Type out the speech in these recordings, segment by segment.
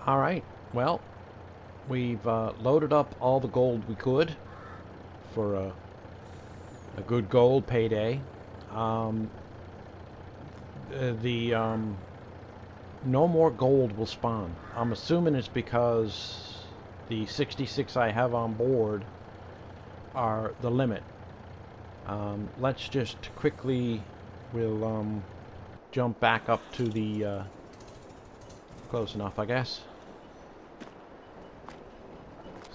Alright, well, we've loaded up all the gold we could for a good gold payday. Um, no more gold will spawn. I'm assuming it's because the 66 I have on board are the limit. Let's just quickly, we'll jump back up to the, close enough I guess.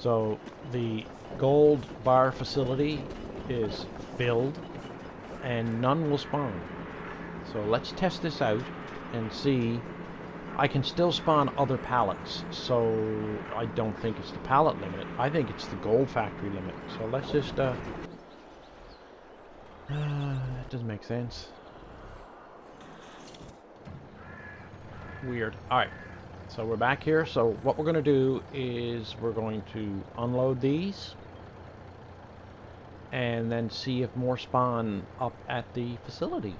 So the gold bar facility is filled and none will spawn. So let's test this out and see. I can still spawn other pallets, so I don't think it's the pallet limit. I think it's the gold factory limit. So let's just it doesn't make sense. Weird. Alright. So we're back here. So what we're going to do is we're going to unload these and then see if more spawn up at the facility.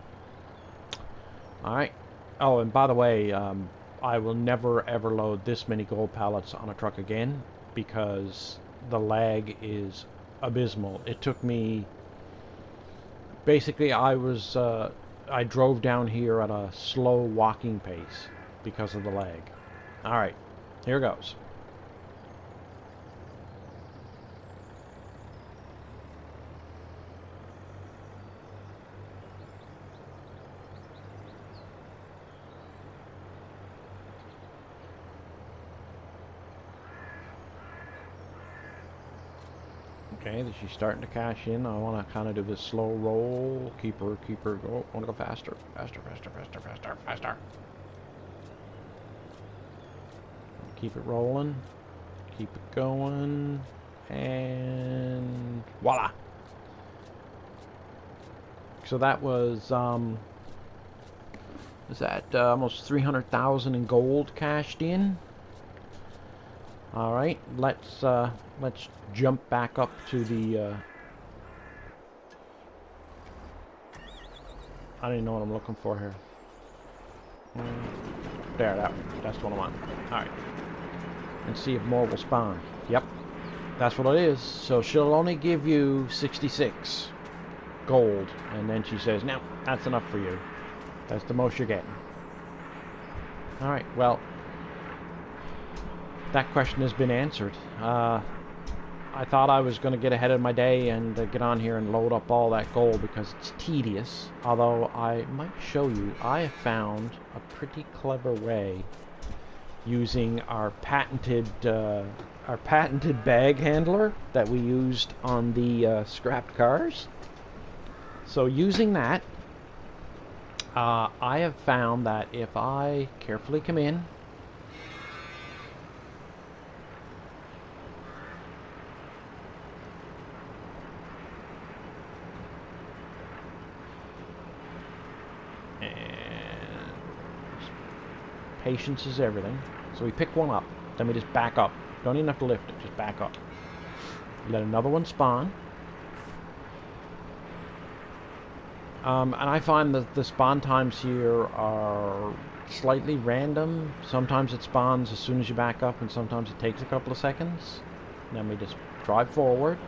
Alright. Oh, and by the way, I will never ever load this many gold pallets on a truck again because the lag is abysmal. It took me... Basically, I drove down here at a slow walking pace because of the lag. Alright, here goes. Okay, she's starting to cash in. I want to kind of do this slow roll. Keep her go. I want to go faster. Faster. Keep it rolling. Keep it going. And voila! So that was, is that almost 300,000 in gold cashed in? Alright, let's jump back up to the, I don't even know what I'm looking for here. There, that's what I want. Alright. And see if more will spawn. Yep. That's what it is. So she'll only give you 66 gold. And then she says, no, that's enough for you. That's the most you're getting. Alright, well, that question has been answered. I thought I was going to get ahead of my day and get on here and load up all that gold because it's tedious. Although I might show you, I have found a pretty clever way using our patented bag handler that we used on the scrapped cars. So using that, I have found that if I carefully come in and patience is everything. So we pick one up, then we just back up. Don't even have to lift it, just back up. Let another one spawn. And I find that the spawn times here are slightly random. Sometimes it spawns as soon as you back up, and sometimes it takes a couple of seconds. And then we just drive forward,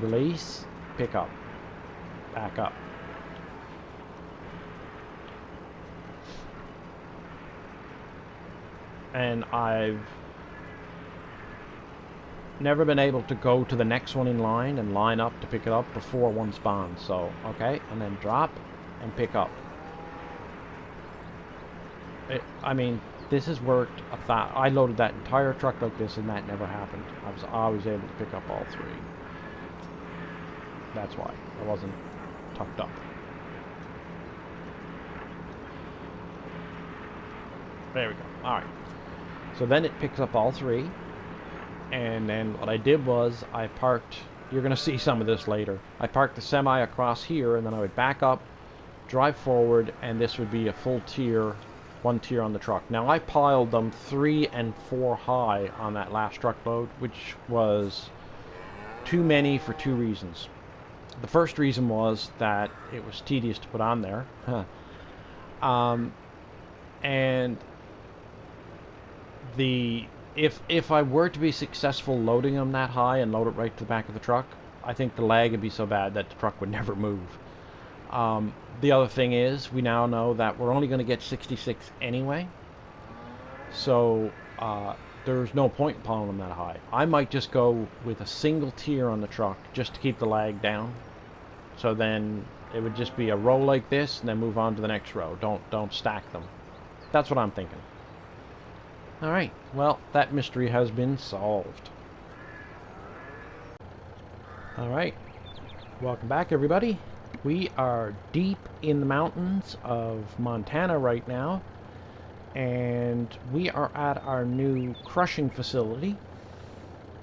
release, pick up, back up. And I've never been able to go to the next one in line and line up to pick it up before one spawns. So, okay, and then drop and pick up. I mean, this has worked. I loaded that entire truck like this and that never happened. I was always able to pick up all three. That's why I wasn't tucked up. There we go. Alright. So then it picks up all three. And then what I did was I parked, you're going to see some of this later. I parked the semi across here and then I would back up, drive forward, and this would be a full tier, one tier on the truck. Now I piled them 3 and 4 high on that last truckload, which was too many for 2 reasons. The first reason was that it was tedious to put on there. And if I were to be successful loading them that high and load it right to the back of the truck, I think the lag would be so bad that the truck would never move. The other thing is, we now know that we're only going to get 66 anyway, so there's no point in pulling them that high. I might just go with a single tier on the truck just to keep the lag down. So then it would just be a row like this, and then move on to the next row. Don't stack them. That's what I'm thinking. All right. Well, that mystery has been solved. All right. Welcome back, everybody. We are deep in the mountains of Montana right now, and we are at our new crushing facility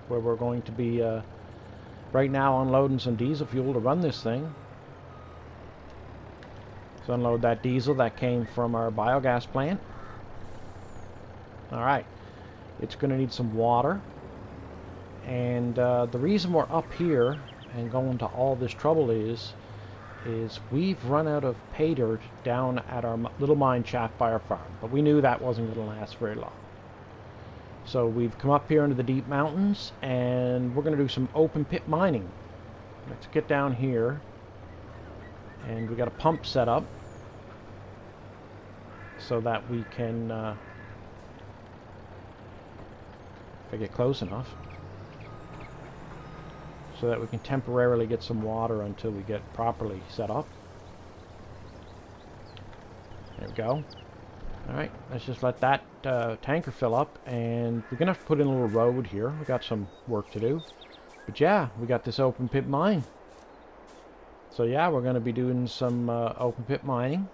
where we're going to be right now unloading some diesel fuel to run this thing. So unload that diesel that came from our biogas plant. Alright, it's going to need some water, and the reason we're up here and going to all this trouble is we've run out of pay dirt down at our little mine shaft by our farm, but we knew that wasn't going to last very long. So we've come up here into the deep mountains, and we're going to do some open pit mining. Let's get down here, and we got a pump set up so that we can, if I get close enough, so that we can temporarily get some water until we get properly set up. There we go. Alright, let's just let that tanker fill up, and we're gonna have to put in a little road here. We got some work to do. But yeah, we got this open pit mine. So yeah, we're gonna be doing some open pit mining.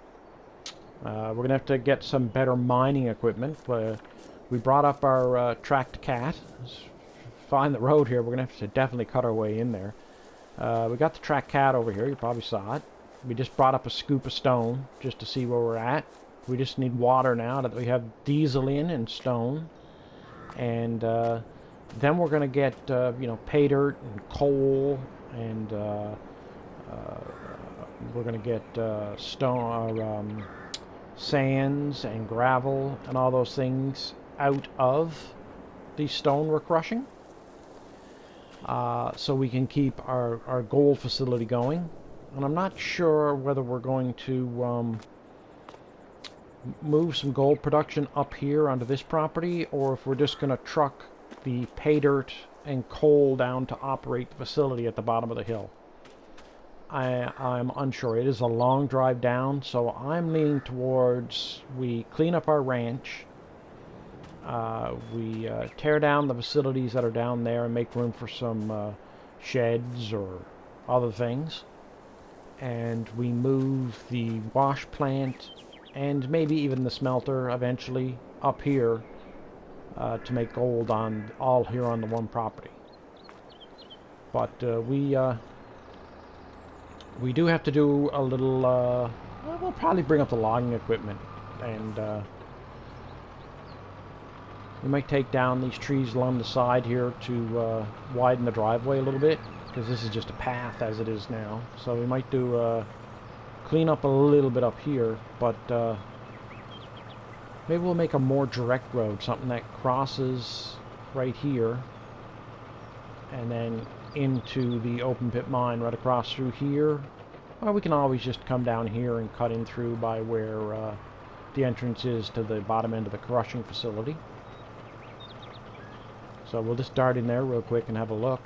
We're gonna have to get some better mining equipment. We brought up our tracked cat. Find the road here. We're gonna have to definitely cut our way in there. We got the tracked cat over here. You probably saw it. We just brought up a scoop of stone just to see where we're at. We just need water now that we have diesel in and stone, and then we're gonna get you know, pay dirt and coal, and we're gonna get stone, sands and gravel and all those things out of the stone we're crushing, so we can keep our gold facility going. And I'm not sure whether we're going to move some gold production up here onto this property, or if we're just going to truck the pay dirt and coal down to operate the facility at the bottom of the hill. I'm unsure. It is a long drive down, so I'm leaning towards we clean up our ranch, we tear down the facilities that are down there and make room for some sheds or other things, and we move the wash plant and maybe even the smelter eventually up here to make gold on all here on the one property. But we do have to do a little, we'll probably bring up the logging equipment, and we might take down these trees along the side here to widen the driveway a little bit, because this is just a path as it is now. So we might do clean up a little bit up here, but maybe we'll make a more direct road, something that crosses right here and then into the open pit mine right across through here. Or we can always just come down here and cut in through by where the entrance is to the bottom end of the crushing facility. So we'll just dart in there real quick and have a look.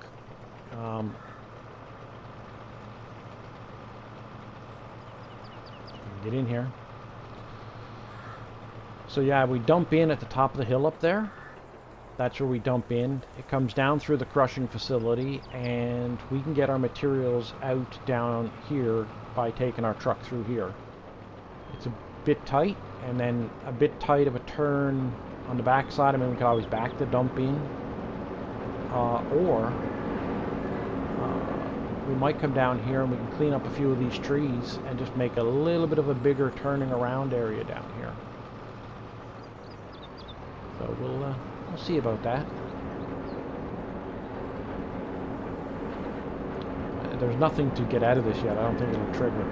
Get in here. So yeah, we dump in at the top of the hill up there. That's where we dump in. It comes down through the crushing facility, and we can get our materials out down here by taking our truck through here. It's a bit tight, and then a bit tight of a turn on the back side. I mean, we could always back the dump in, or we might come down here and we can clean up a few of these trees and just make a little bit of a bigger turning around area down here. So we'll see about that. There's nothing to get out of this yet. I don't think it'll trigger.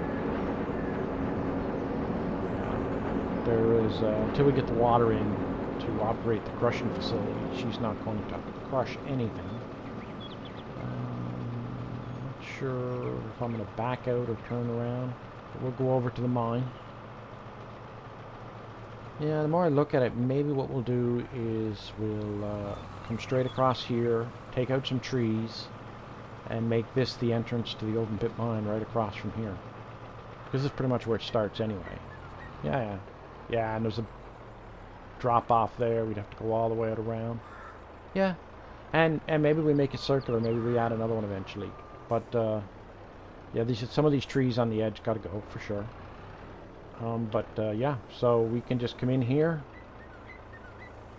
There is, until we get the water in, to operate the crushing facility. She's not going to crush anything. Not sure if I'm going to back out or turn around, but we'll go over to the mine. Yeah, the more I look at it, maybe what we'll do is we'll come straight across here, take out some trees, and make this the entrance to the open pit mine right across from here. Because this is pretty much where it starts anyway. Yeah, and there's a drop off there. We'd have to go all the way out around. Yeah, and maybe we make it circular. Maybe we add another one eventually. But yeah, some of these trees on the edge got to go for sure. Yeah, so we can just come in here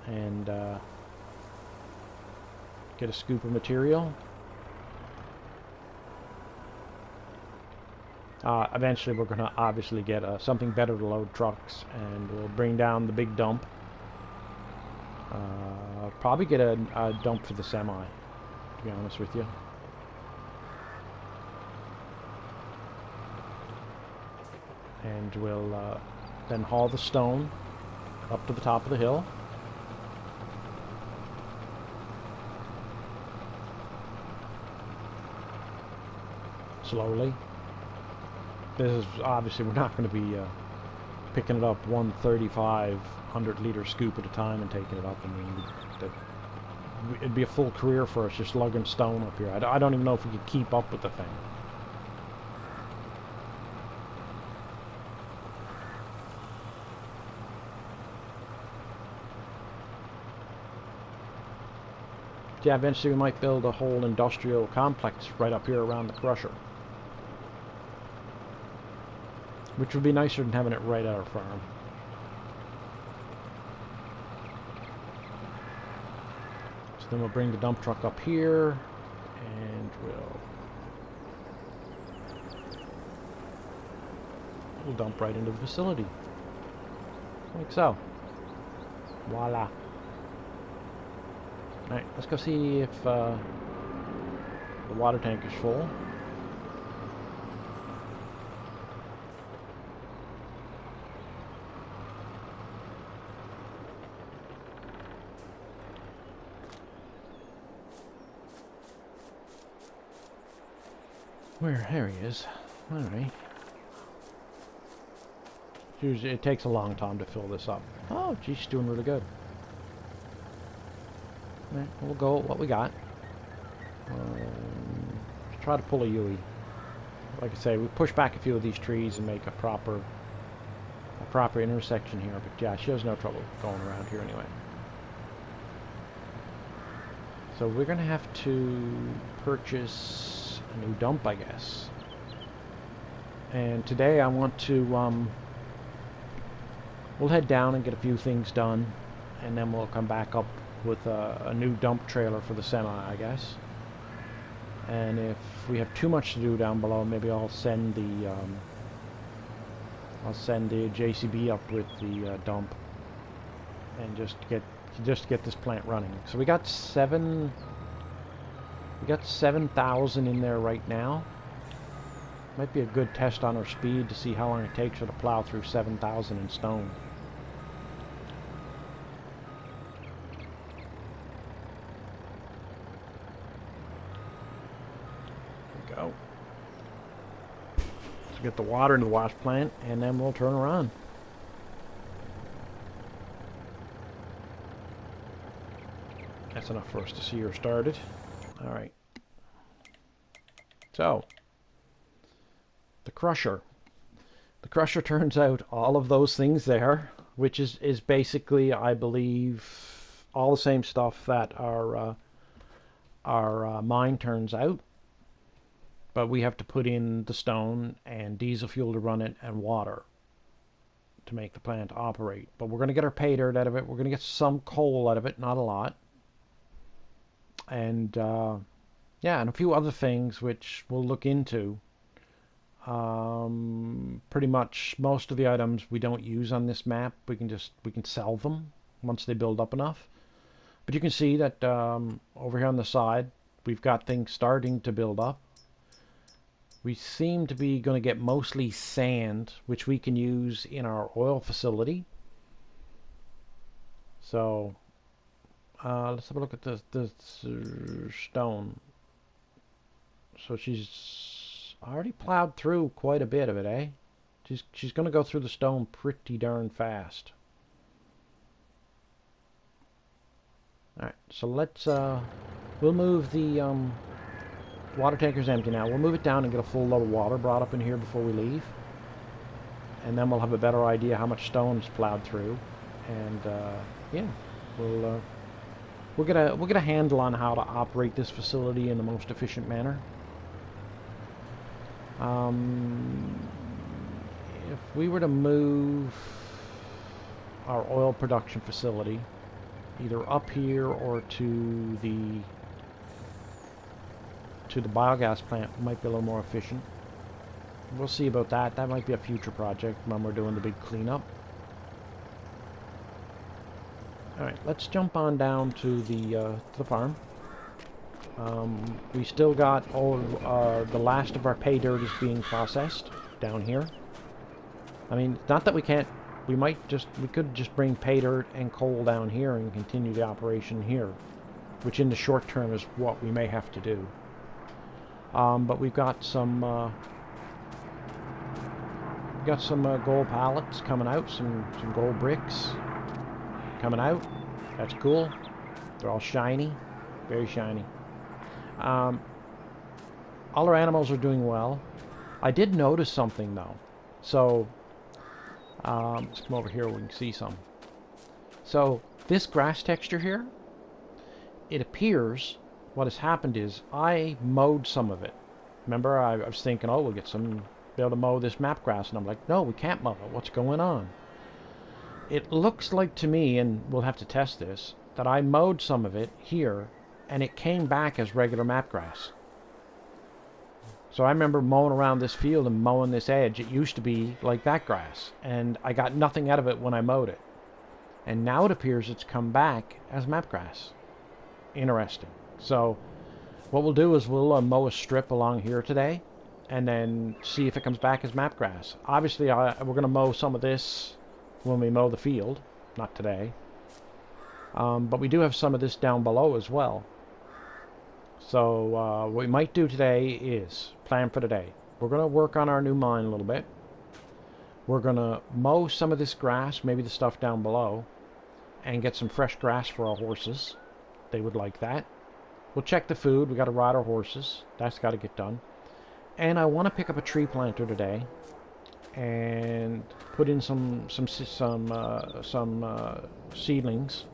and get a scoop of material. Eventually we're going to obviously get something better to load trucks, and we'll bring down the big dump. Probably get a dump for the semi, to be honest with you. And we'll then haul the stone up to the top of the hill. Slowly. This is obviously, we're not going to be picking it up 135 100-liter scoop at a time and taking it up. I mean, it'd be a full career for us just lugging stone up here. I don't even know if we could keep up with the thing. Yeah, eventually we might build a whole industrial complex right up here around the crusher. Which would be nicer than having it right at our farm. So then we'll bring the dump truck up here, and we'll dump right into the facility. Like so. Voila. Alright, let's go see if the water tank is full. There he is. Alright. Usually it takes a long time to fill this up. Oh, geez, she's doing really good. Alright, we'll go with what we got. Let's try to pull a Yui. Like I say, we push back a few of these trees and make a proper intersection here. But yeah, she has no trouble going around here anyway. So we're going to have to purchase a new dump, I guess. And today I want to, we'll head down and get a few things done, and then we'll come back up with a new dump trailer for the semi, I guess. And if we have too much to do down below, maybe I'll send the JCB up with the dump, and just get this plant running. So we got 7,000 in there right now. Might be a good test on our speed to see how long it takes her to plow through 7,000 in stone. There we go. Let's get the water into the wash plant, and then we'll turn around. That's enough for us to see her started. Alright. So, the crusher. The crusher turns out all of those things there, which is basically, I believe, all the same stuff that our mine turns out. But we have to put in the stone and diesel fuel to run it and water to make the plant operate. But we're going to get our pay dirt out of it. We're going to get some coal out of it, not a lot. And yeah, and a few other things which we'll look into. Pretty much most of the items we don't use on this map. We can sell them once they build up enough. But you can see that over here on the side we've got things starting to build up. We seem to be going to get mostly sand, which we can use in our oil facility. So let's have a look at this stone. So she's already plowed through quite a bit of it, eh? She's going to go through the stone pretty darn fast. Alright, so let's, we'll move the, water tanker's empty now. We'll move it down and get a full load of water brought up in here before we leave. And then we'll have a better idea how much stone's plowed through. And, yeah, we'll get a handle on how to operate this facility in the most efficient manner. If we were to move our oil production facility either up here or to the biogas plant, it might be a little more efficient. We'll see about that. That might be a future project when we're doing the big cleanup. Alright, let's jump on down to the farm. We still got the last of our pay dirt is being processed down here. I mean, not that we can't, we could just bring pay dirt and coal down here and continue the operation here, which in the short term is what we may have to do. But we've got some gold pallets coming out, some gold bricks coming out. That's cool. They're all shiny, very shiny. All our animals are doing well. I did notice something though. So let's come over here where we can see some. So this grass texture here, it appears what has happened is I mowed some of it. Remember, I was thinking, oh, we'll be able to mow this map grass, and I'm like, no, we can't mow it. What's going on? It looks like to me, and we'll have to test this, that I mowed some of it here, and it came back as regular map grass. So I remember mowing around this field and mowing this edge. It used to be like that grass, and I got nothing out of it when I mowed it. And now it appears it's come back as map grass. Interesting. So what we'll do is we'll mow a strip along here today, and then see if it comes back as map grass. Obviously, we're going to mow some of this when we mow the field, not today. But we do have some of this down below as well. So what we might do today is plan for today. We're going to work on our new mine a little bit. We're going to mow some of this grass, maybe the stuff down below, and get some fresh grass for our horses. They would like that. We'll check the food. We got to ride our horses. That's got to get done. And I want to pick up a tree planter today and put in some seedlings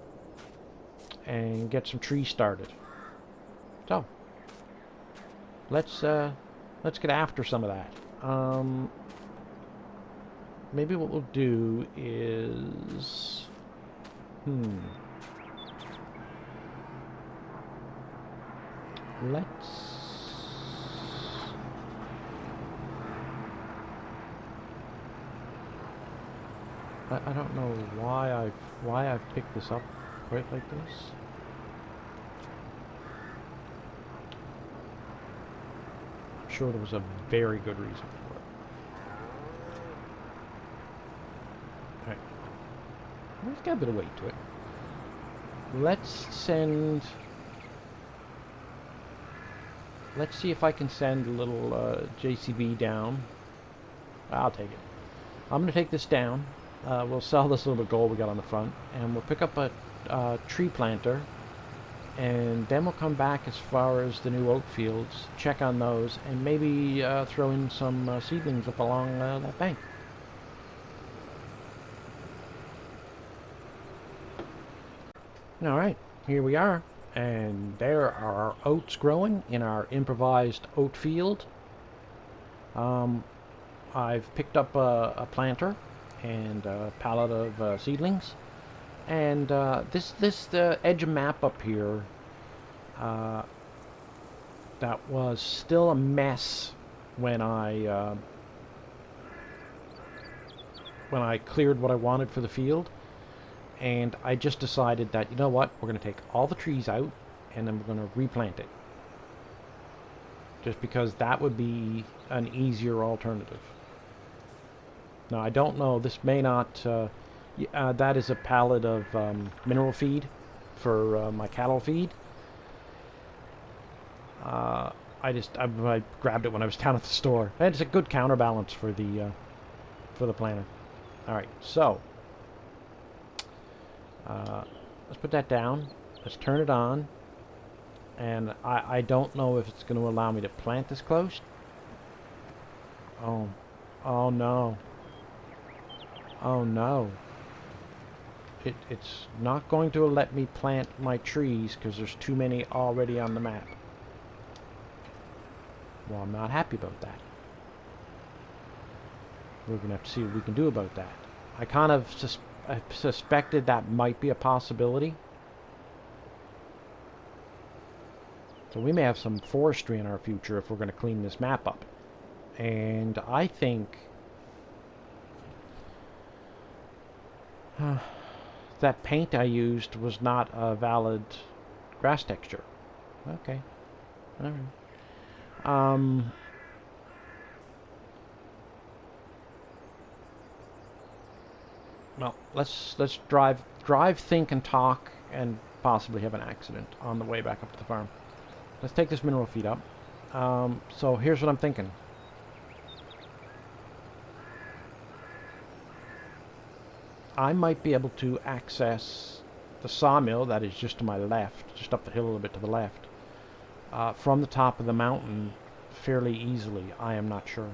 and get some trees started. So let's get after some of that. Maybe what we'll do is I don't know why I've picked this up quite like this. I'm sure there was a very good reason for it. Alright. It's got a bit of weight to it. Let's see if I can send a little JCB down. I'll take it. I'm going to take this down. We'll sell this little bit of gold we got on the front, and we'll pick up a tree planter, and then we'll come back as far as the new oat fields, check on those, and maybe throw in some seedlings up along that bank. Alright, here we are, and there are our oats growing in our improvised oat field. I've picked up a planter and a pallet of seedlings, and the edge map up here that was still a mess when I cleared what I wanted for the field, and I just decided that, you know what, we're going to take all the trees out and then we're going to replant it, just because that would be an easier alternative. Now, I don't know, this may not That is a pallet of mineral feed for my cattle feed. I grabbed it when I was down at the store. And it's a good counterbalance for the planter. All right, so let's put that down. Let's turn it on. And I don't know if it's going to allow me to plant this close. Oh no. Oh no. It's not going to let me plant my trees because there's too many already on the map. Well, I'm not happy about that. We're going to have to see what we can do about that. I kind of suspected that might be a possibility. So we may have some forestry in our future if we're going to clean this map up. And I think that paint I used was not a valid grass texture. Okay. All right. Well, let's drive, think, and talk, and possibly have an accident on the way back up to the farm. Let's take this mineral feed up. So here's what I'm thinking. I might be able to access the sawmill that is just to my left, just up the hill a little bit to the left, from the top of the mountain fairly easily. I am not sure.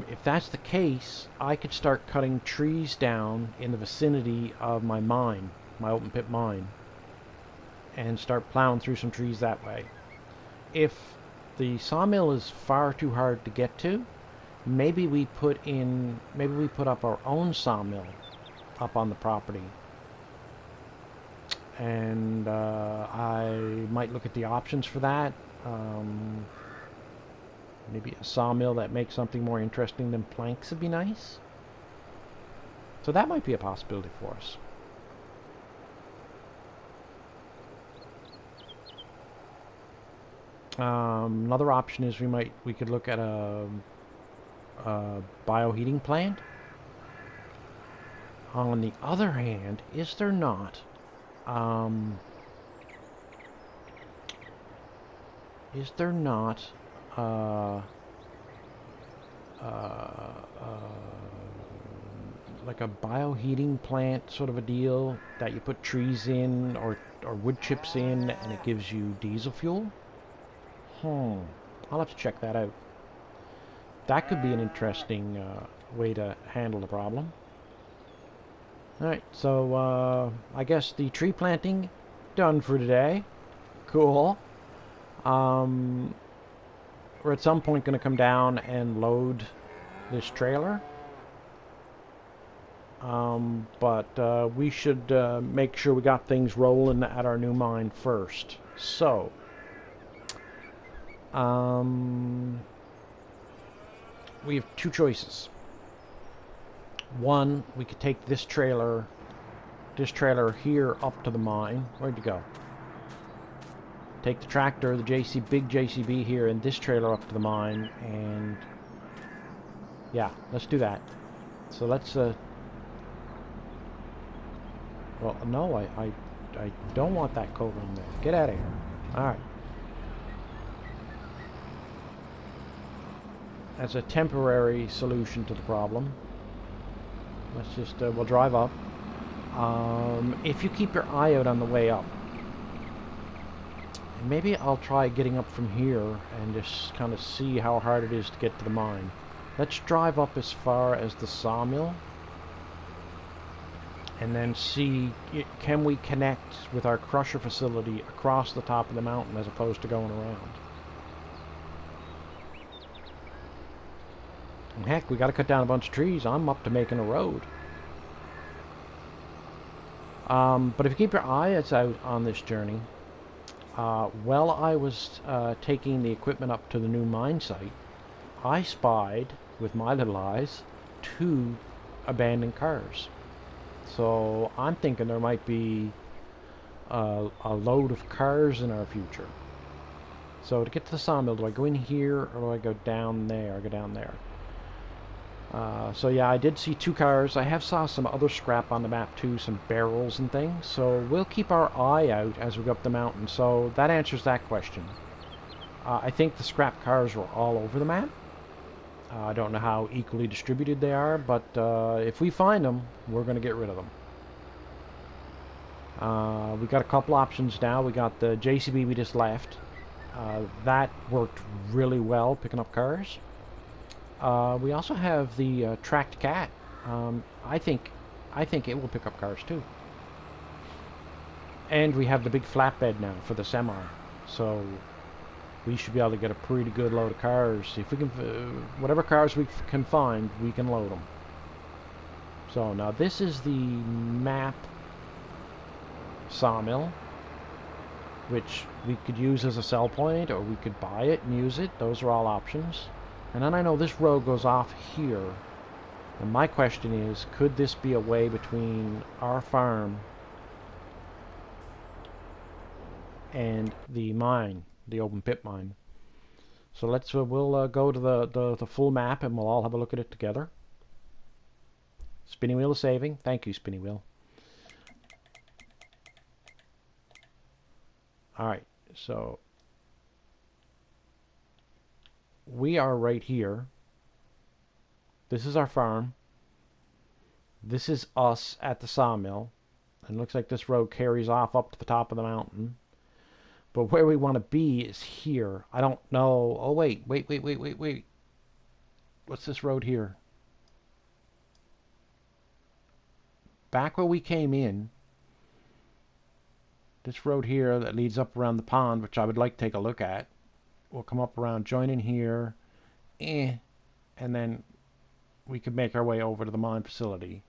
If that's the case, I could start cutting trees down in the vicinity of my mine, my open pit mine, and start plowing through some trees that way. If the sawmill is far too hard to get to, maybe we put up our own sawmill up on the property. And I might look at the options for that. Maybe a sawmill that makes something more interesting than planks would be nice. So that might be a possibility for us. Another option is we could look at a bioheating plant. On the other hand, is there not like a bioheating plant sort of a deal that you put trees in or wood chips in and it gives you diesel fuel? I'll have to check that out. That could be an interesting way to handle the problem. Alright, so I guess the tree planting done for today. Cool. We're at some point going to come down and load this trailer. But we should make sure we got things rolling at our new mine first. So, we have two choices. One, we could take this trailer here up to the mine. Where'd you go? Take the tractor, the big JCB here, and this trailer up to the mine, and yeah, let's do that. So let's well, no, I don't want that coal in there. Get out of here. All right. As a temporary solution to the problem, let's just we'll drive up. If you keep your eye out on the way up, maybe I'll try getting up from here and just kind of see how hard it is to get to the mine. Let's drive up as far as the sawmill and then see, can we connect with our crusher facility across the top of the mountain as opposed to going around. And heck, we got to cut down a bunch of trees. I'm up to making a road. But if you keep your eyes out on this journey, while I was taking the equipment up to the new mine site, I spied, with my little eyes, 2 abandoned cars. So I'm thinking there might be a load of cars in our future. So to get to the sawmill, do I go in here or do I go down there? I go down there. So yeah, I did see 2 cars. I have saw some other scrap on the map too, some barrels and things. So we'll keep our eye out as we go up the mountain. So that answers that question. I think the scrap cars were all over the map. I don't know how equally distributed they are, but if we find them, we're going to get rid of them. We got a couple options now. We got the JCB we just left. That worked really well, picking up cars. We also have the tracked cat. I think it will pick up cars too. And we have the big flatbed now for the semi. So we should be able to get a pretty good load of cars. If we can, whatever cars we can find, we can load them. So now this is the map sawmill, which we could use as a sell point, or we could buy it and use it. Those are all options. And then I know this road goes off here. And my question is, could this be a way between our farm and the mine, the open pit mine? So let's we'll go to the full map and we'll all have a look at it together. Spinning wheel is saving. Thank you, spinning wheel. Alright, so we are right here. This is our farm. This is us at the sawmill. And it looks like this road carries off up to the top of the mountain. But where we want to be is here. I don't know. Oh, wait. What's this road here? Back where we came in, this road here that leads up around the pond, which I would like to take a look at, we'll come up around, join in here, and then we could make our way over to the mine facility.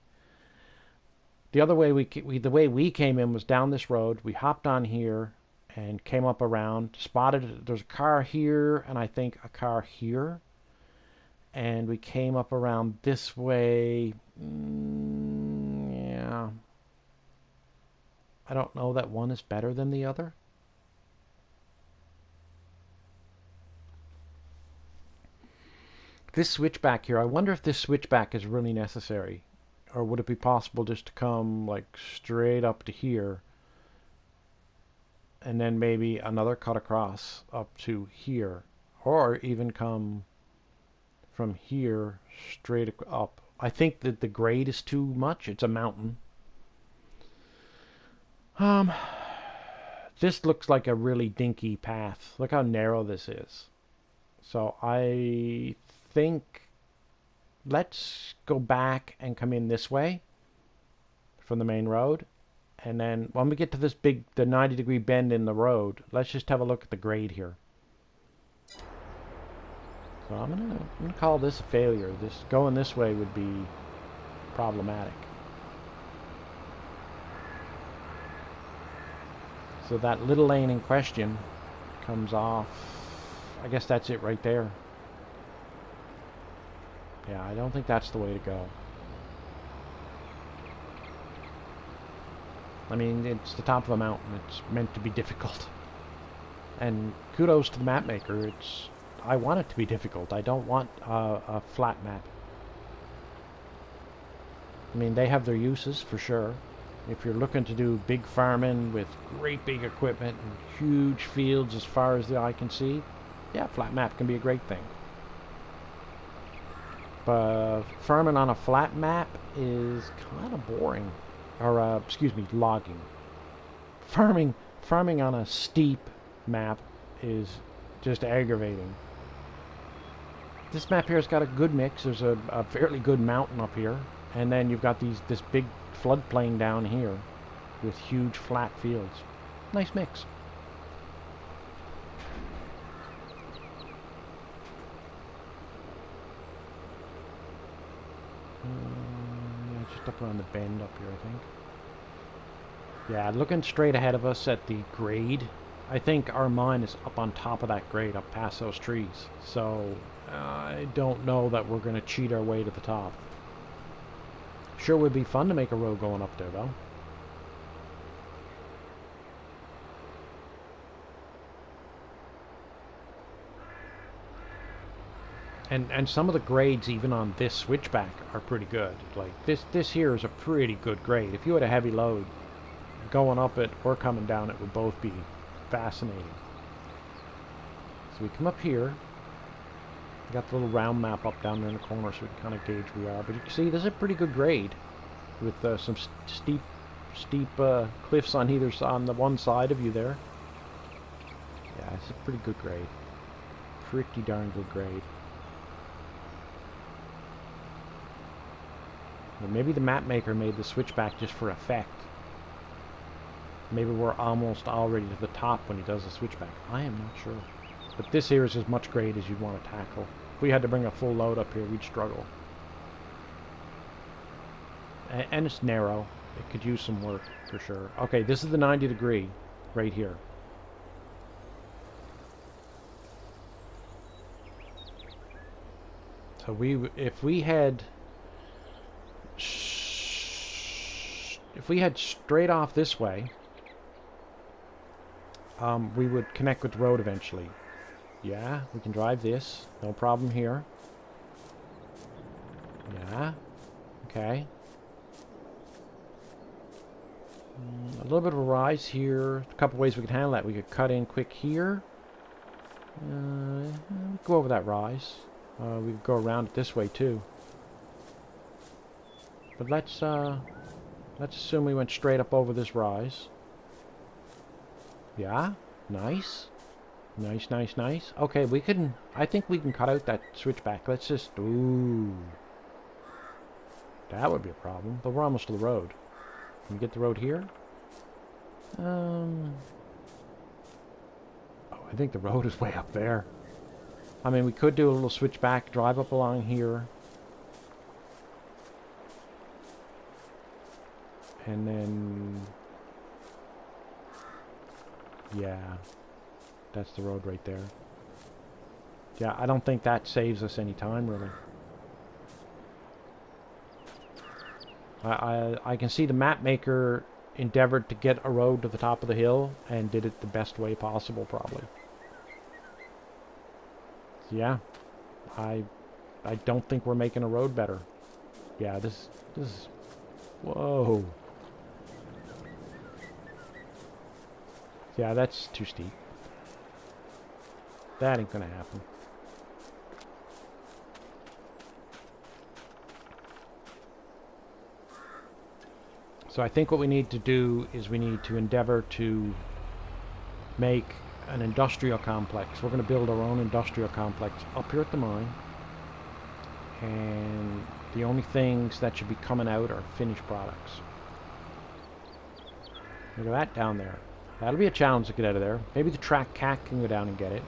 The other way the way we came in was down this road. We hopped on here and came up around, spotted there's a car here and I think a car here, and we came up around this way. Yeah, I don't know that one is better than the other. This switchback here, I wonder if this switchback is really necessary, or would it be possible just to come like straight up to here and then maybe another cut across up to here, or even come from here straight up. I think that the grade is too much. It's a mountain. This looks like a really dinky path. Look how narrow this is. So I think let's go back and come in this way from the main road. And then when we get to this the 90-degree bend in the road, let's just have a look at the grade here. So I'm gonna call this a failure. This going this way would be problematic. So that little lane in question comes off. I guess that's it right there. Yeah, I don't think that's the way to go. I mean, it's the top of a mountain. It's meant to be difficult. And kudos to the map maker. I want it to be difficult. I don't want a flat map. I mean, they have their uses for sure. If you're looking to do big farming with great big equipment and huge fields as far as the eye can see, yeah, flat map can be a great thing. But farming on a flat map is kind of boring. Or, excuse me, logging. Farming on a steep map is just aggravating. This map here has got a good mix. There's a fairly good mountain up here, and then you've got this big floodplain down here with huge flat fields. Nice mix. Yeah, just up around the bend up here, I think. Yeah, looking straight ahead of us at the grade, I think our mine is up on top of that grade, up past those trees. So, I don't know that we're going to cheat our way to the top. Sure would be fun to make a road going up there, though. And some of the grades even on this switchback are pretty good. Like this here is a pretty good grade. If you had a heavy load, going up it or coming down it would both be fascinating. So we come up here. Got the little round map up down there in the corner so we can kind of gauge where we are. But you can see this is a pretty good grade with some steep cliffs on either side, on the one side of you there. Yeah, it's a pretty good grade. Pretty darn good grade. Well, maybe the map maker made the switchback just for effect. Maybe we're almost already to the top when he does the switchback. I am not sure. But this here is as much grade as you'd want to tackle. If we had to bring a full load up here, we'd struggle. And it's narrow. It could use some work, for sure. Okay, this is the 90 degree, right here. So if we had straight off this way, we would connect with the road eventually. Yeah, we can drive this. No problem here. Yeah. Okay. A little bit of a rise here. A couple ways we could handle that. We could cut in quick here. Go over that rise. We could go around it this way too. But let's assume we went straight up over this rise. Yeah. Nice. Nice, nice, nice. Okay, we can... I think we can cut out that switchback. Let's just... Ooh. That would be a problem. But we're almost to the road. Can we get the road here? Oh, I think the road is way up there. I mean, we could do a little switchback, drive up along here. And then... Yeah. That's the road right there. Yeah, I don't think that saves us any time, really. I can see the map maker endeavored to get a road to the top of the hill and did it the best way possible, probably. So yeah, I don't think we're making a road better. Yeah, this is... Whoa. Yeah, that's too steep. That ain't gonna happen. So I think what we need to do is we need to endeavor to make an industrial complex. We're going to build our own industrial complex up here at the mine. And the only things that should be coming out are finished products. Look at that down there. That'll be a challenge to get out of there. Maybe the track cat can go down and get it.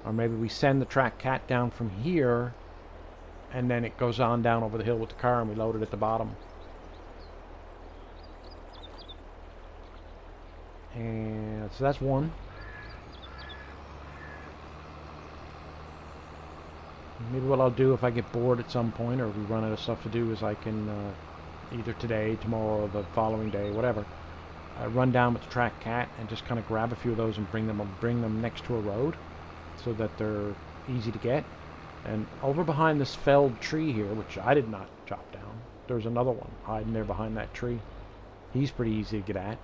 Or maybe we send the track cat down from here and then it goes on down over the hill with the car and we load it at the bottom. And so that's one. Maybe what I'll do if I get bored at some point or we run out of stuff to do is I can either today, tomorrow, or the following day, whatever, run down with the track cat and just kind of grab a few of those and bring them next to a road so that they're easy to get. And over behind this felled tree here, which I did not chop down, there's another one hiding there behind that tree. He's pretty easy to get at.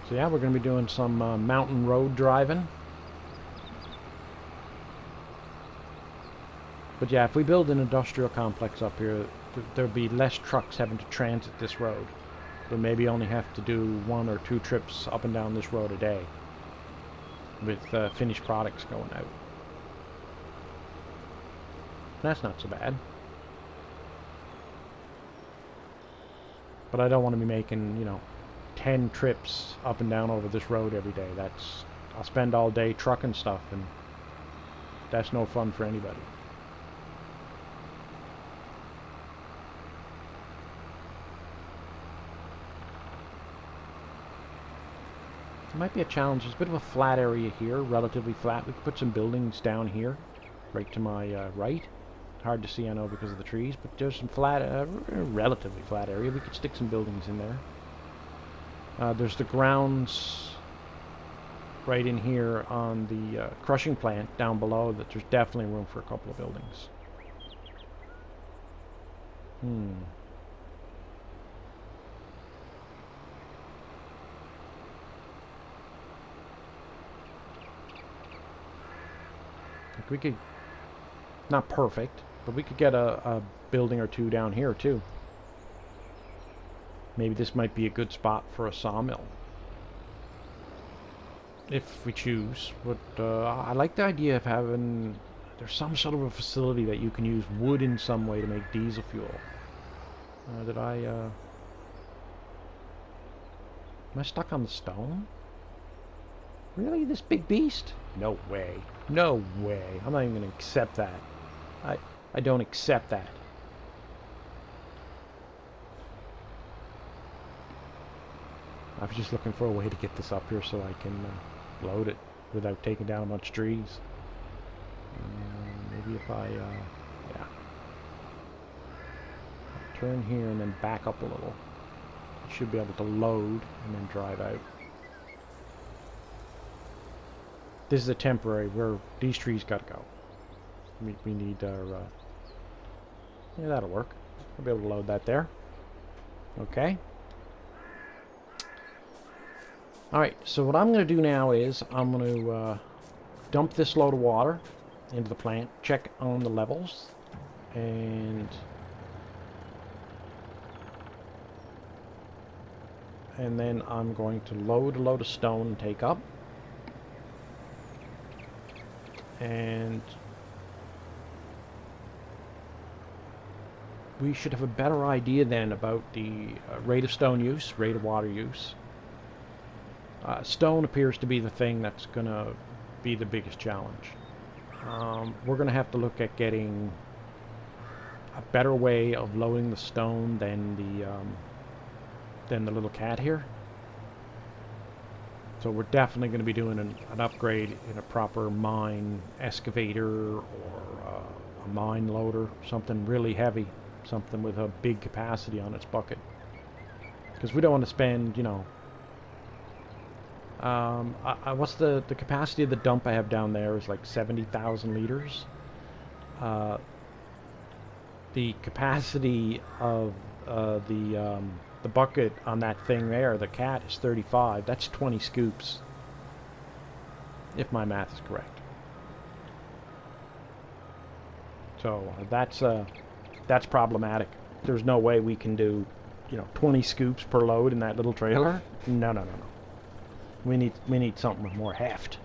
So yeah, we're going to be doing some mountain road driving. But yeah, if we build an industrial complex up here, there'll be less trucks having to transit this road. We'll maybe only have to do 1 or 2 trips up and down this road a day with finished products going out. That's not so bad. But I don't want to be making, you know, 10 trips up and down over this road every day. I'll spend all day trucking stuff and that's no fun for anybody. It might be a challenge. There's a bit of a flat area here, relatively flat. We could put some buildings down here, right to my right. Hard to see, I know, because of the trees, but there's some flat, relatively flat area. We could stick some buildings in there. There's the grounds right in here on the crushing plant down below that there's definitely room for a couple of buildings. We could, not perfect, but we could get a building or two down here too. Maybe this might be a good spot for a sawmill, if we choose. But I like the idea of having, there's some sort of a facility that you can use wood in some way to make diesel fuel. Am I stuck on the stone? Really? This big beast? No way. No way. I'm not even going to accept that. I don't accept that. I was just looking for a way to get this up here so I can load it without taking down a bunch of trees. Maybe if I, yeah. Turn here and then back up a little. I should be able to load and then drive out. This is a temporary, where these trees gotta go. We need our, yeah, that'll work. I'll be able to load that there. Okay. Alright, so what I'm going to do now is I'm going to dump this load of water into the plant, check on the levels, and then I'm going to load a load of stone and take up. And we should have a better idea then about the rate of stone use, rate of water use. Stone appears to be the thing that's going to be the biggest challenge. We're going to have to look at getting a better way of loading the stone than the little cat here. So we're definitely going to be doing an upgrade in a proper mine excavator or a mine loader, something really heavy, something with a big capacity on its bucket. Because we don't want to spend, you know, what's the capacity of the dump I have down there is like 70,000 liters. The capacity of the bucket on that thing there, the cat, is 35. That's 20 scoops, if my math is correct. So that's problematic. There's no way we can do, you know, 20 scoops per load in that little trailer. No, no, no, no. We need something with more heft.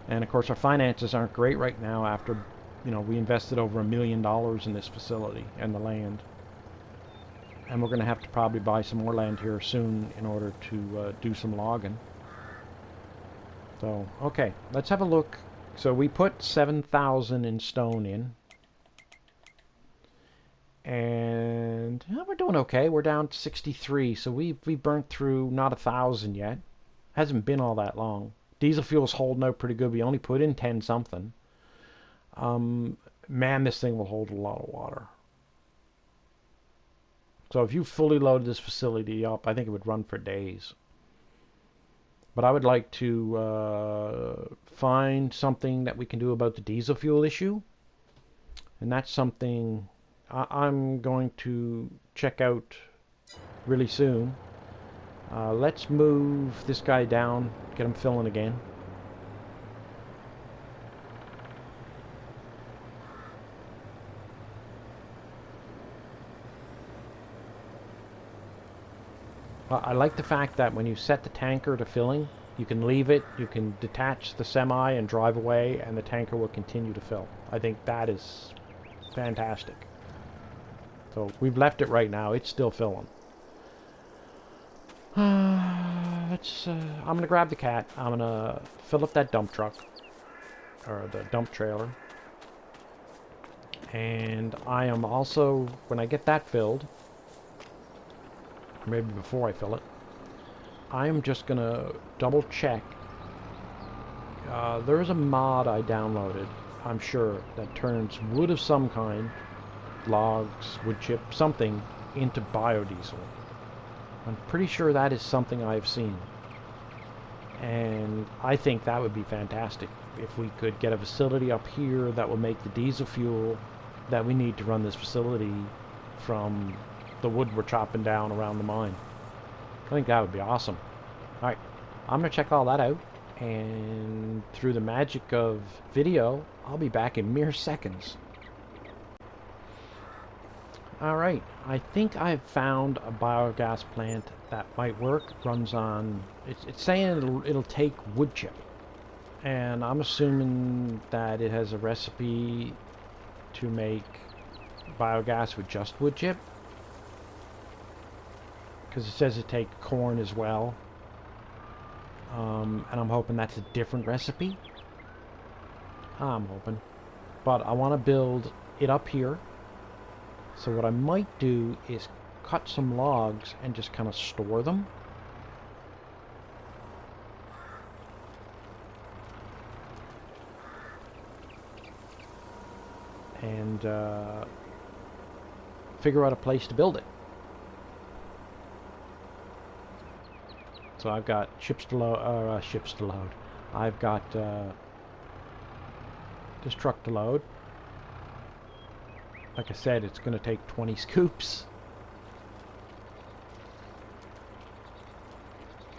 And of course our finances aren't great right now after, you know, we invested over $1 million in this facility and the land. And we're going to have to probably buy some more land here soon in order to do some logging. So, okay, let's have a look. So we put 7,000 in stone in. And we're doing okay. We're down to 63, so we burnt through not 1,000 yet. Hasn't been all that long. Diesel fuel's holding out pretty good. We only put in 10 something. Man, this thing will hold a lot of water. So if you fully loaded this facility up, I think it would run for days. But I would like to find something that we can do about the diesel fuel issue. And that's something I'm going to check out really soon. Let's move this guy down, get him filling again. I like the fact that when you set the tanker to filling, you can leave it, you can detach the semi and drive away, and the tanker will continue to fill. I think that is fantastic. So we've left it right now, it's still filling. I'm going to grab the cat, I'm going to fill up that dump truck, or the dump trailer. And I am also, when I get that filled, maybe before I fill it, I'm just gonna double check. There is a mod I downloaded. I'm sure, that turns wood of some kind, logs, wood chip, something, into biodiesel. I'm pretty sure that is something I've seen. And I think that would be fantastic if we could get a facility up here that will make the diesel fuel that we need to run this facility from the wood we're chopping down around the mine. I think that would be awesome. Alright, I'm going to check all that out, and through the magic of video, I'll be back in mere seconds. Alright, I think I've found a biogas plant that might work. It runs on... It's saying it'll take wood chip. And I'm assuming that it has a recipe to make biogas with just wood chip. Because it says it takes corn as well. And I'm hoping that's a different recipe. I'm hoping. But I want to build it up here. So what I might do is cut some logs and just kind of store them. And figure out a place to build it. So I've got ships to load, I've got this truck to load. Like I said, it's going to take 20 scoops.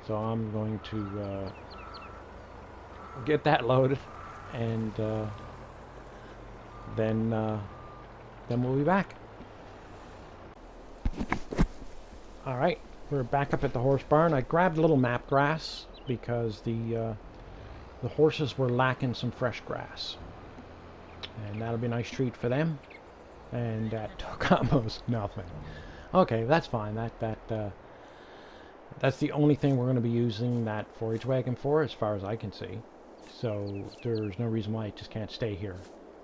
So I'm going to get that loaded, and then we'll be back. All right, we're back up at the horse barn. I grabbed a little map grass because the horses were lacking some fresh grass, and that'll be a nice treat for them. And that took almost nothing. Okay, that's fine. That's the only thing we're going to be using that forage wagon for, as far as I can see. So there's no reason why it just can't stay here.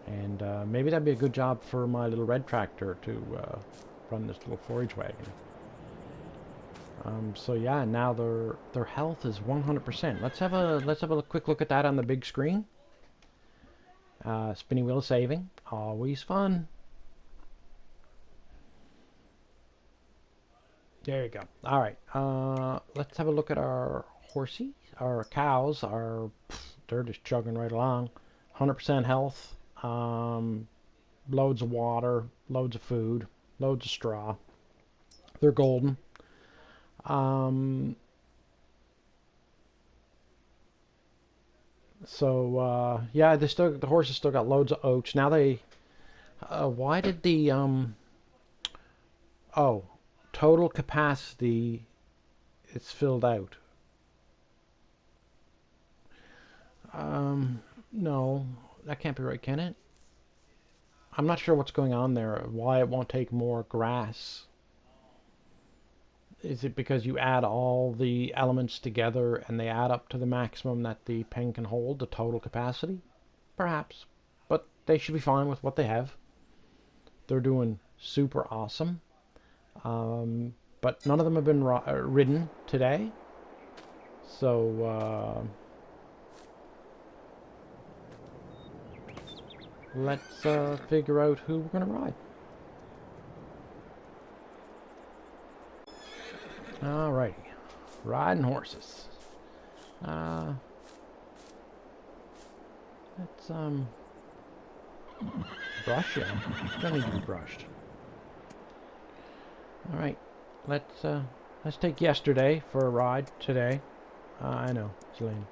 And maybe that'd be a good job for my little red tractor to run this little forage wagon. So yeah, now their health is 100%. Let's have a quick look at that on the big screen. Spinning wheel saving, always fun. There you go. All right, let's have a look at our horsies. Our cows are, they're just chugging right along. 100% health, loads of water, loads of food, loads of straw. They're golden. Yeah, the horses still got loads of oats. Now they, why did the, oh, total capacity, it's filled out. No, that can't be right, can it? I'm not sure what's going on there, why it won't take more grass. Is it because you add all the elements together and they add up to the maximum that the pen can hold, the total capacity? Perhaps. But they should be fine with what they have. They're doing super awesome. But none of them have been ridden today. So, let's figure out who we're going to ride. Alrighty, riding horses. Let's brush him. Don't need to be brushed. All right, let's take yesterday for a ride today. I know, it's lame.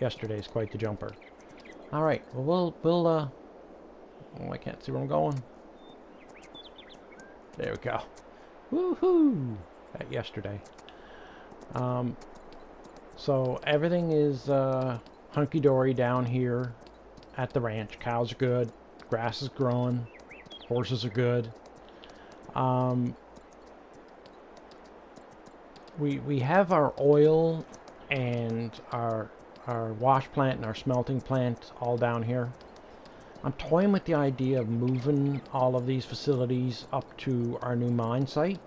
Yesterday's quite the jumper. All right, well we'll oh, I can't see where I'm going. There we go. Woohoo! That yesterday. So everything is hunky-dory down here at the ranch. Cows are good. Grass is growing. Horses are good. We have our oil and our wash plant and our smelting plant all down here. I'm toying with the idea of moving all of these facilities up to our new mine site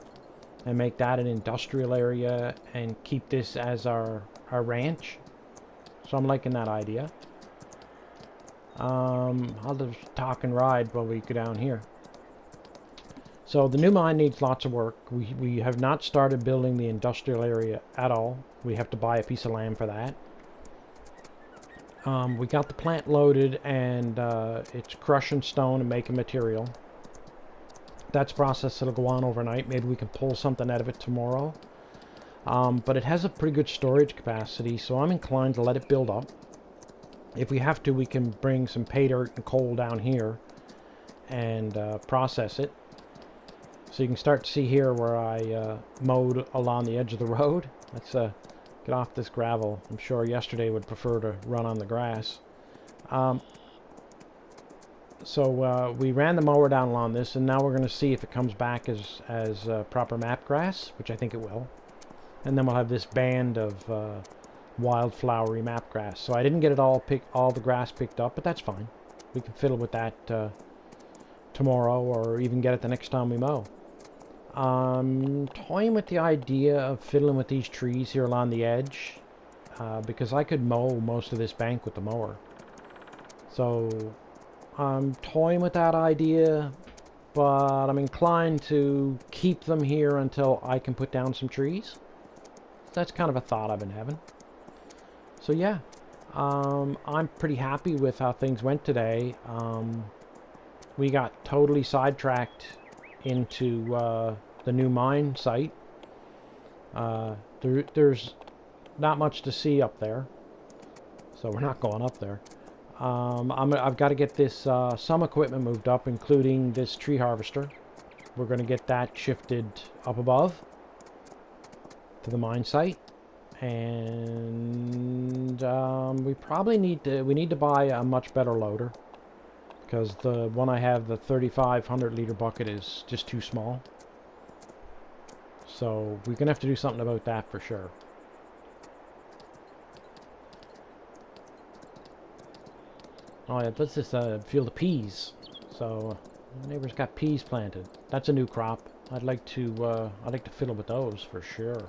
and make that an industrial area and keep this as our ranch. So I'm liking that idea. I'll just talk and ride while we go down here. So the new mine needs lots of work. We have not started building the industrial area at all. We have to buy a piece of land for that. We got the plant loaded, and it's crushing stone and making material. That's a process that'll go on overnight. Maybe we can pull something out of it tomorrow. But it has a pretty good storage capacity, so I'm inclined to let it build up. If we have to, we can bring some pay dirt and coal down here and process it. So you can start to see here where I mowed along the edge of the road. Let's get off this gravel. I'm sure yesterday would prefer to run on the grass. So we ran the mower down along this, and now we're going to see if it comes back as proper map grass, which I think it will. And then we'll have this band of wild flowery map grass. So I didn't get it all the grass picked up, but that's fine. We can fiddle with that tomorrow, or even get it the next time we mow. Toying with the idea of fiddling with these trees here along the edge, because I could mow most of this bank with the mower. So I'm toying with that idea, but I'm inclined to keep them here until I can put down some trees. That's kind of a thought I've been having. So yeah, I'm pretty happy with how things went today. We got totally sidetracked into the new mine site. There's not much to see up there, so we're not going up there. I've got to get this some equipment moved up, including this tree harvester. We're going to get that shifted up above to the mine site, and we probably need to buy a much better loader, because the one I have, the 3,500 liter bucket, is just too small. So we're gonna have to do something about that for sure. Oh yeah, let's just field of peas. So the neighbor's got peas planted. That's a new crop. I'd like to fiddle with those for sure.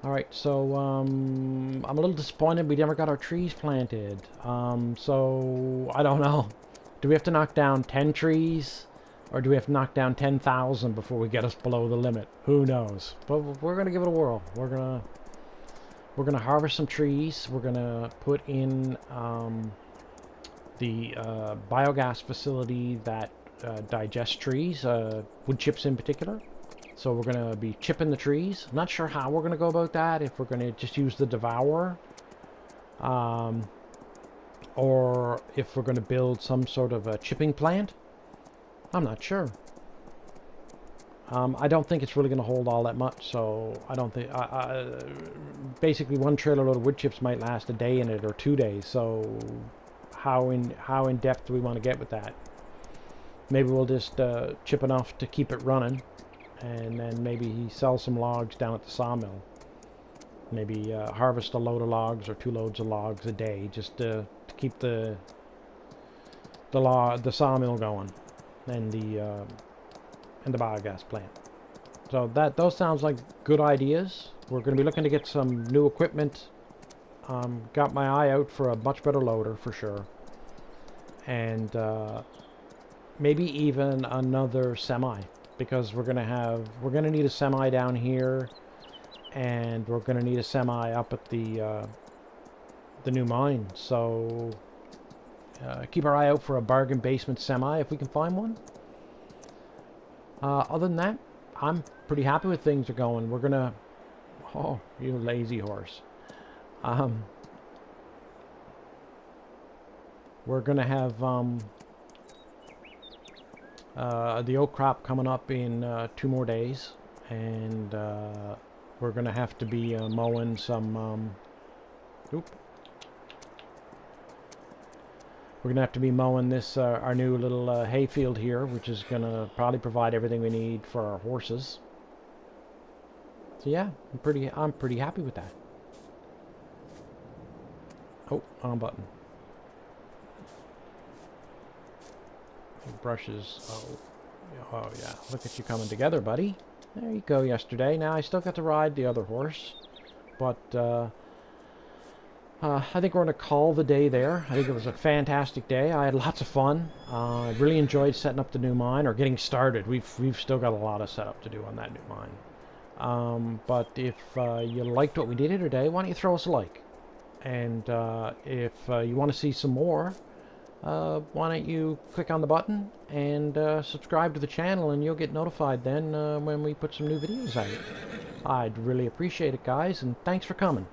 Alright, so I'm a little disappointed we never got our trees planted. So I don't know. Do we have to knock down 10 trees? Or do we have to knock down 10,000 before we get us below the limit? Who knows? But we're gonna give it a whirl. We're gonna harvest some trees. We're gonna put in the biogas facility that digests trees, wood chips in particular. So we're going to be chipping the trees. I'm not sure how we're going to go about that, if we're going to just use the devourer, or if we're going to build some sort of a chipping plant. I'm not sure. I don't think it's really going to hold all that much, so I don't think... basically, one trailer load of wood chips might last a day in it, or 2 days, so how in depth do we want to get with that? Maybe we'll just chip enough to keep it running, and then maybe sell some logs down at the sawmill. Maybe harvest a load of logs or 2 loads of logs a day, just to keep the sawmill going, and the biogas plant. So those sounds like good ideas. We're going to be looking to get some new equipment. Got my eye out for a much better loader for sure, and maybe even another semi. Because we're gonna need a semi down here, and we're gonna need a semi up at the new mine. So keep our eye out for a bargain basement semi if we can find one. Other than that, I'm pretty happy with things are going. We're gonna... Oh, you lazy horse. We're gonna have the oak crop coming up in 2 more days, and we're gonna have to be mowing some we're gonna have to be mowing this our new little hayfield here, which is gonna probably provide everything we need for our horses. So yeah, I'm pretty happy with that. Oh, wrong button. Brushes. Oh yeah, look at you coming together, buddy. There you go, yesterday. Now, I still got to ride the other horse, but I think we're going to call the day there. I think it was a fantastic day. I had lots of fun. I really enjoyed setting up the new mine, or getting started. We've still got a lot of setup to do on that new mine. But if you liked what we did here today, why don't you throw us a like? And if you want to see some more, why don't you click on the button and subscribe to the channel, and you'll get notified then when we put some new videos out. I'd really appreciate it, guys, and thanks for coming.